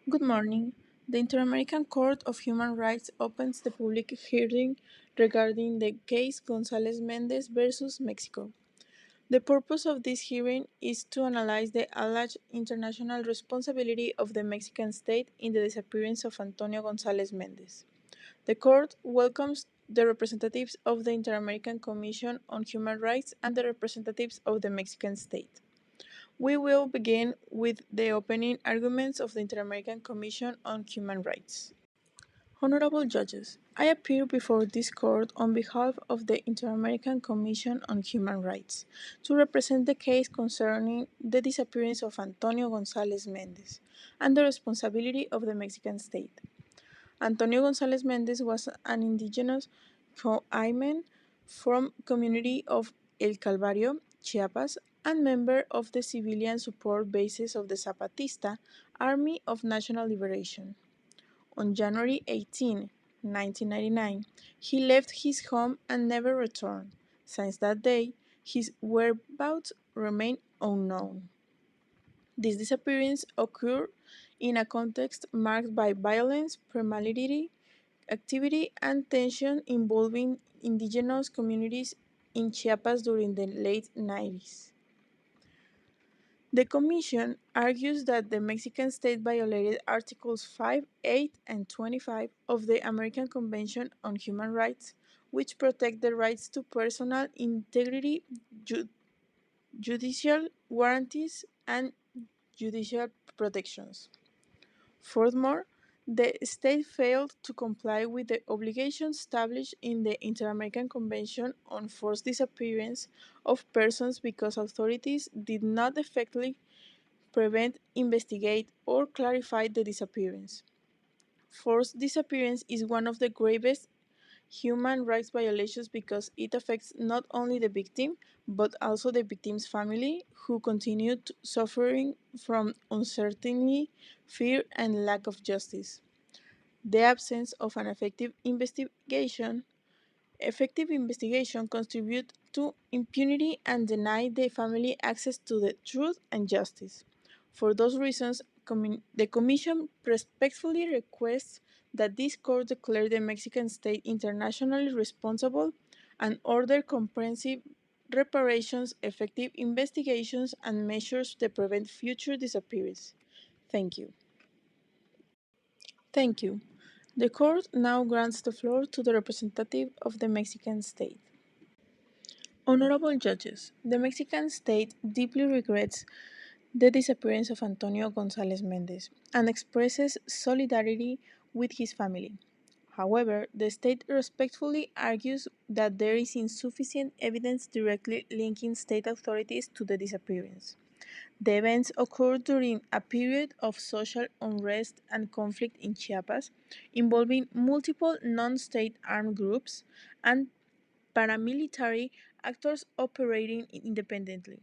Good morning. The Inter-American Court of Human Rights opens the public hearing regarding the case González Mendez versus Mexico. The purpose of this hearing is to analyze the alleged international responsibility of the Mexican state in the disappearance of Antonio González Mendez. The court welcomes the representatives of the Inter-American Commission on Human Rights and the representatives of the Mexican state. We will begin with the opening arguments of the Inter-American Commission on Human Rights. Honorable Judges, I appear before this court on behalf of the Inter-American Commission on Human Rights to represent the case concerning the disappearance of Antonio González Mendez and the responsibility of the Mexican state. Antonio González Mendez was an indigenous Aymen from community of El Calvario, Chiapas, and member of the civilian support bases of the Zapatista Army of National Liberation. On January 18, 1999, he left his home and never returned. Since that day, his whereabouts remain unknown. This disappearance occurred in a context marked by violence, premilitary activity, and tension involving indigenous communities in Chiapas during the late 90s. The Commission argues that the Mexican state violated Articles 5, 8, and 25 of the American Convention on Human Rights, which protect the rights to personal integrity, judicial guarantees, and judicial protections. Furthermore, the state failed to comply with the obligations established in the Inter-American Convention on Forced Disappearance of Persons because authorities did not effectively prevent, investigate, or clarify the disappearance. Forced disappearance is one of the gravest human rights violations because it affects not only the victim but also the victim's family, who continued suffering from uncertainty, fear, and lack of justice. The absence of an effective investigation contribute to impunity and deny the family access to the truth and justice. For those reasons, the Commission respectfully requests that this court declare the Mexican state internationally responsible and order comprehensive reparations, effective investigations, and measures to prevent future disappearances. Thank you. Thank you. The court now grants the floor to the representative of the Mexican state. Honorable judges, the Mexican state deeply regrets the disappearance of Antonio González Mendez and expresses solidarity with his family. However, the state respectfully argues that there is insufficient evidence directly linking state authorities to the disappearance. The events occurred during a period of social unrest and conflict in Chiapas, involving multiple non-state armed groups and paramilitary actors operating independently.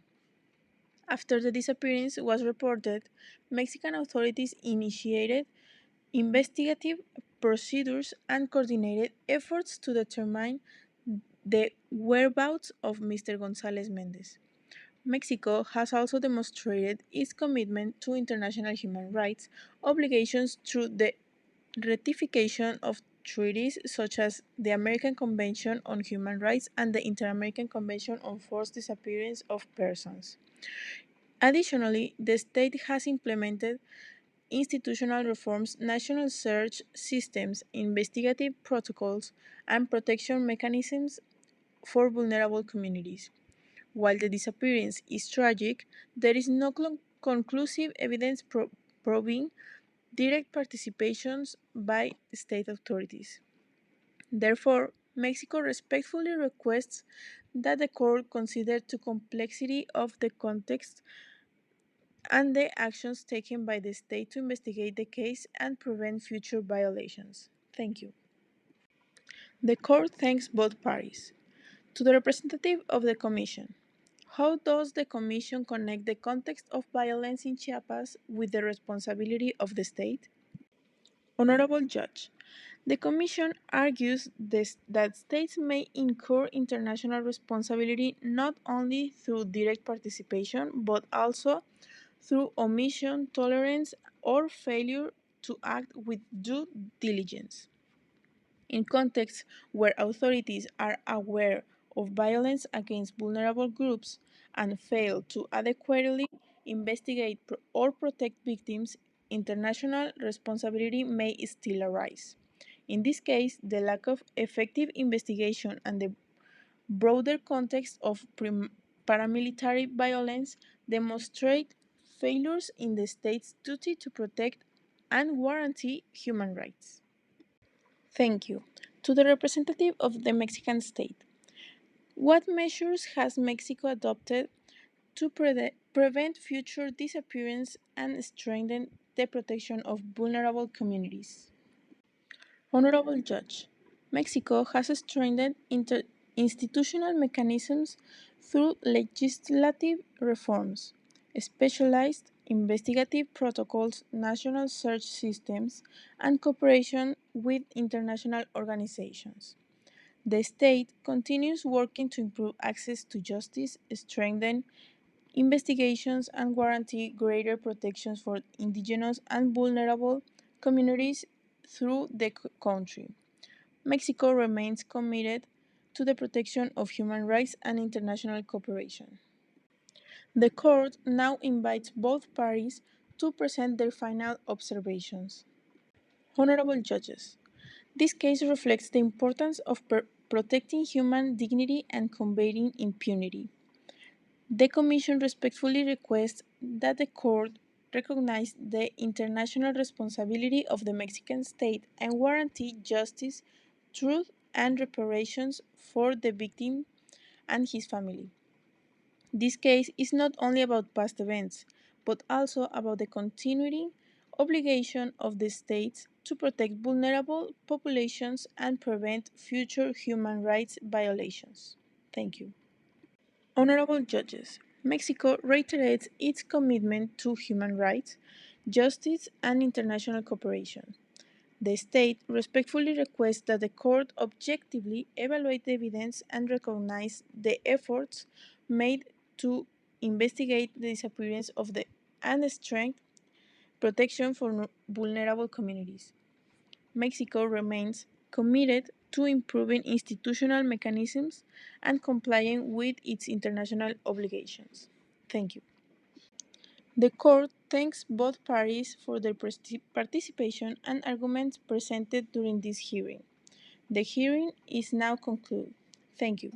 After the disappearance was reported, Mexican authorities initiated investigative procedures and coordinated efforts to determine the whereabouts of Mr. González Mendez. Mexico has also demonstrated its commitment to international human rights obligations through the ratification of treaties such as the American Convention on Human Rights and the Inter-American Convention on Forced Disappearance of Persons. Additionally, the state has implemented institutional reforms, national search systems, investigative protocols, and protection mechanisms for vulnerable communities. While the disappearance is tragic, there is no conclusive evidence proving direct participations by state authorities. Therefore, Mexico respectfully requests that the court consider the complexity of the context and the actions taken by the state to investigate the case and prevent future violations. Thank you. The court thanks both parties. To the representative of the Commission, how does the Commission connect the context of violence in Chiapas with the responsibility of the state? Honorable Judge, the Commission argues that states may incur international responsibility not only through direct participation but also through omission, tolerance, or failure to act with due diligence. In contexts where authorities are aware of violence against vulnerable groups and fail to adequately investigate or protect victims, international responsibility may still arise. In this case, the lack of effective investigation and the broader context of paramilitary violence demonstrate failures in the state's duty to protect and guarantee human rights. Thank you. To the representative of the Mexican state, what measures has Mexico adopted to prevent future disappearance and strengthen the protection of vulnerable communities? Honorable Judge, Mexico has strengthened institutional mechanisms through legislative reforms, specialized investigative protocols, national search systems, and cooperation with international organizations. The state continues working to improve access to justice, strengthen investigations, and guarantee greater protections for indigenous and vulnerable communities through the country. Mexico remains committed to the protection of human rights and international cooperation. The court now invites both parties to present their final observations. Honorable judges, this case reflects the importance of protecting human dignity and combating impunity. The Commission respectfully requests that the Court recognize the international responsibility of the Mexican state and guarantee justice, truth, and reparations for the victim and his family. This case is not only about past events, but also about the continuing obligation of the states to protect vulnerable populations and prevent future human rights violations. Thank you. Honorable judges, Mexico reiterates its commitment to human rights, justice, and international cooperation. The state respectfully requests that the court objectively evaluate the evidence and recognize the efforts made to investigate the disappearance of the and strengthen protection for vulnerable communities. Mexico remains committed to improving institutional mechanisms and complying with its international obligations. Thank you. The Court thanks both parties for their participation and arguments presented during this hearing. The hearing is now concluded. Thank you.